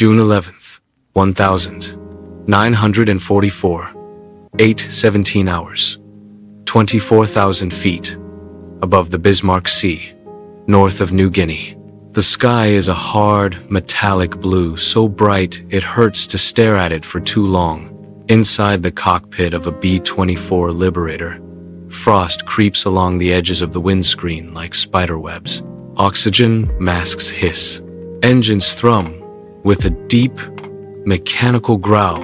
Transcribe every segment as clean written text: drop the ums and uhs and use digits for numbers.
June 11th, 1944, 8:17 hours, 24,000 feet above the Bismarck Sea, north of New Guinea. The sky is a hard, metallic blue, so bright it hurts to stare at it for too long. Inside the cockpit of a B-24 Liberator, frost creeps along the edges of the windscreen like spiderwebs. Oxygen masks hiss. Engines thrum with a deep, mechanical growl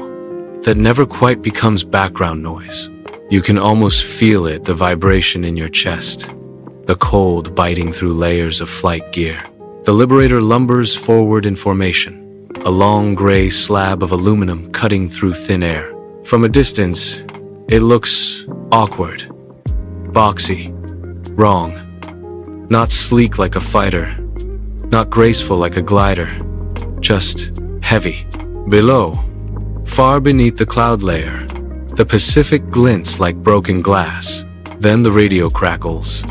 that never quite becomes background noise. You can almost feel it, the vibration in your chest, the cold biting through layers of flight gear. The Liberator lumbers forward in formation, a long gray slab of aluminum cutting through thin air. From a distance, it looks awkward, boxy, wrong. Not sleek like a fighter, not graceful like a glider, just heavy. Below, far beneath the cloud layer, the Pacific glints like broken glass. Then the radio crackles.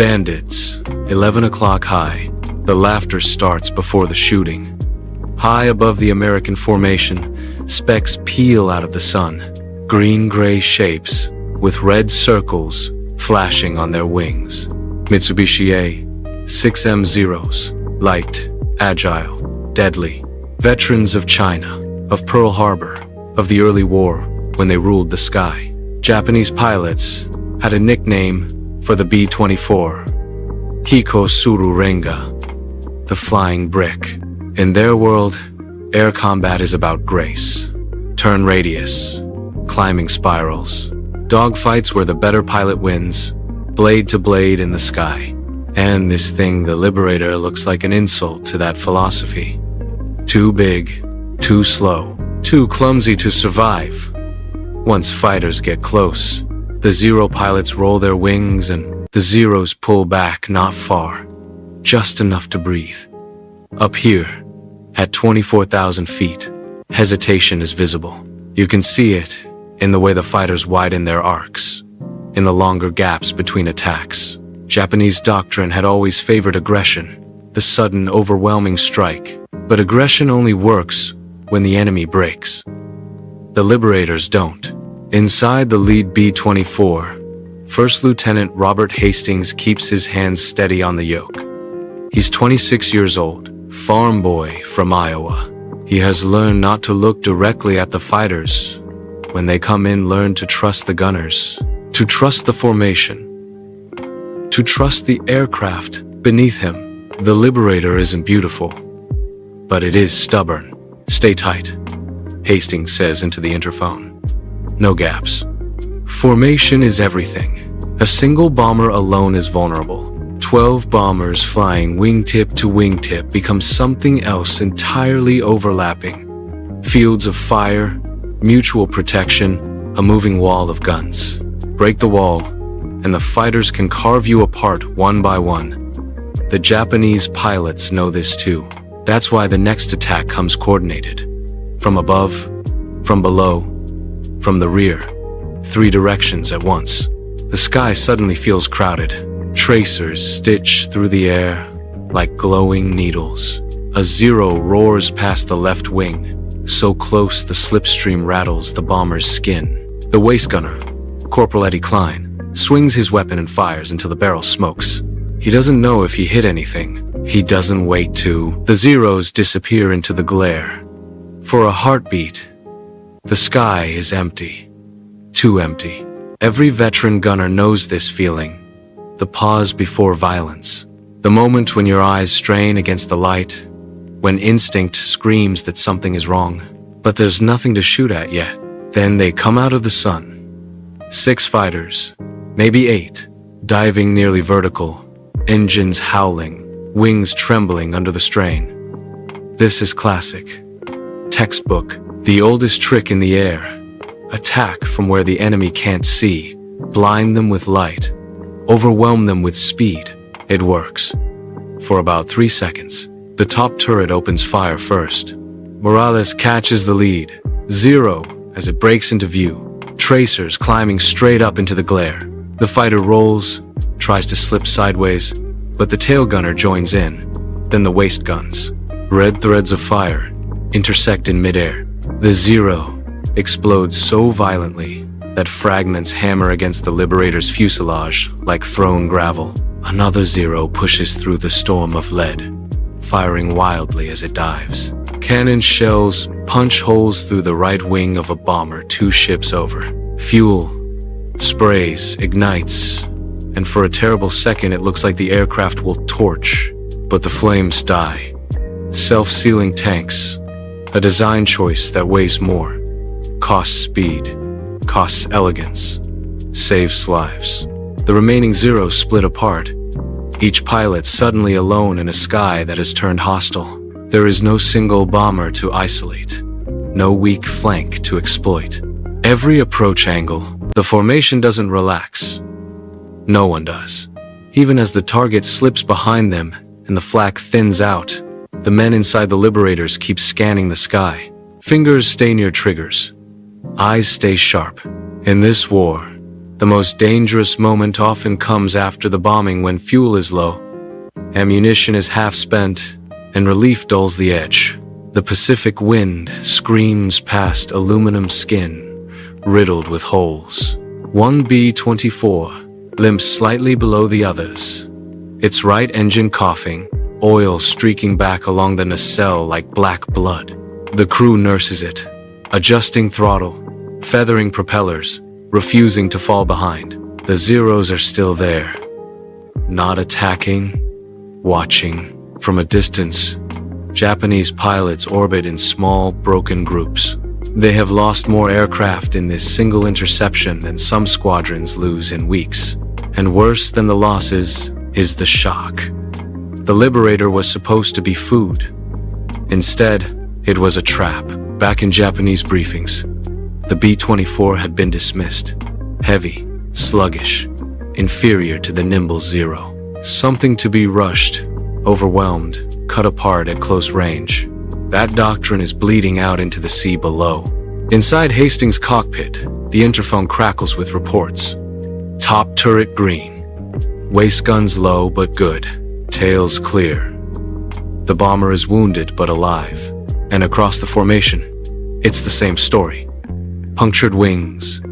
Bandits, 11 o'clock high. The laughter starts before the shooting. High above the American formation, specks peel out of the sun. Green-gray shapes with red circles flashing on their wings. Mitsubishi A-6M0s, light, agile, deadly. Veterans of China, of Pearl Harbor, of the early war when they ruled the sky. Japanese pilots had a nickname for the B-24, Hiko Suru Renga, the flying brick. In their world, air combat is about grace, turn radius, climbing spirals, dogfights where the better pilot wins, blade to blade in the sky. And this thing, the Liberator, looks like an insult to that philosophy. Too big, too slow, too clumsy to survive. Once fighters get close, the Zero pilots roll their wings and the Zeros pull back not far, just enough to breathe. Up here, at 24,000 feet, hesitation is visible. You can see it in the way the fighters widen their arcs, in the longer gaps between attacks. Japanese doctrine had always favored aggression, the sudden, overwhelming strike. But aggression only works when the enemy breaks. The Liberators don't. Inside the lead B-24, First Lieutenant Robert Hastings keeps his hands steady on the yoke. He's 26 years old, farm boy from Iowa. He has learned not to look directly at the fighters. When they come in, learn to trust the gunners, to trust the formation, to trust the aircraft beneath him. The Liberator isn't beautiful, but it is stubborn. Stay tight, Hastings says into the interphone. No gaps. Formation is everything. A single bomber alone is vulnerable. 12 bombers flying wingtip to wingtip becomes something else entirely overlapping. Fields of fire, mutual protection, a moving wall of guns. Break the wall, and the fighters can carve you apart one by one. The Japanese pilots know this too. That's why the next attack comes coordinated. From above, from below, from the rear. 3 directions at once. The sky suddenly feels crowded. Tracers stitch through the air like glowing needles. A Zero roars past the left wing, so close the slipstream rattles the bomber's skin. The waist gunner, Corporal Eddie Klein, swings his weapon and fires until the barrel smokes. He doesn't know if he hit anything. He doesn't wait to. The Zeros disappear into the glare. For a heartbeat, the sky is empty. Too empty. Every veteran gunner knows this feeling. The pause before violence. The moment when your eyes strain against the light. When instinct screams that something is wrong. But there's nothing to shoot at yet. Then they come out of the sun. 6 fighters, maybe 8, diving nearly vertical. Engines howling, wings trembling under the strain. This is classic. Textbook, the oldest trick in the air. Attack from where the enemy can't see. Blind them with light. Overwhelm them with speed. It works. For about 3 seconds, the top turret opens fire first. Morales catches the lead. Zero as it breaks into view. Tracers climbing straight up into the glare. The fighter rolls, tries to slip sideways, but the tail gunner joins in. Then the waist guns. Red threads of fire. intersect in midair. The Zero explodes so violently that fragments hammer against the Liberator's fuselage like thrown gravel. Another Zero pushes through the storm of lead, firing wildly as it dives. Cannon shells punch holes through the right wing of a bomber 2 ships over. Fuel sprays, ignites, and for a terrible second it looks like the aircraft will torch, but the flames die. Self-sealing tanks, a design choice that weighs more, costs speed, costs elegance, saves lives. The remaining Zeros split apart, each pilot suddenly alone in a sky that has turned hostile. There is no single bomber to isolate, no weak flank to exploit. Every approach angle, the formation doesn't relax. No one does. Even as the target slips behind them and the flak thins out, the men inside the Liberators keep scanning the sky. Fingers stay near triggers. Eyes stay sharp. In this war, the most dangerous moment often comes after the bombing when fuel is low, ammunition is half spent, and relief dulls the edge. The Pacific wind screams past aluminum skin, riddled with holes. One B-24 limps slightly below the others, its right engine coughing, oil streaking back along the nacelle like black blood. The crew nurses it, adjusting throttle, feathering propellers, refusing to fall behind. The Zeros are still there, not attacking, watching. From a distance, Japanese pilots orbit in small, broken groups. They have lost more aircraft in this single interception than some squadrons lose in weeks. And worse than the losses is the shock. The Liberator was supposed to be food. Instead, it was a trap. Back in Japanese briefings, the B-24 had been dismissed. Heavy, sluggish, inferior to the nimble Zero. Something to be rushed, overwhelmed, cut apart at close range. That doctrine is bleeding out into the sea below. Inside Hastings' cockpit, the interphone crackles with reports. Top turret green. Waist guns low but good. Tails clear. The bomber is wounded but alive. And across the formation, it's the same story. Punctured wings,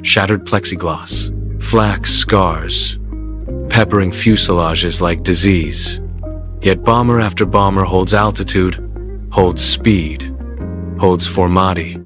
shattered plexiglass, flak scars, peppering fuselages like disease. Yet bomber after bomber holds altitude, holds speed, holds formati.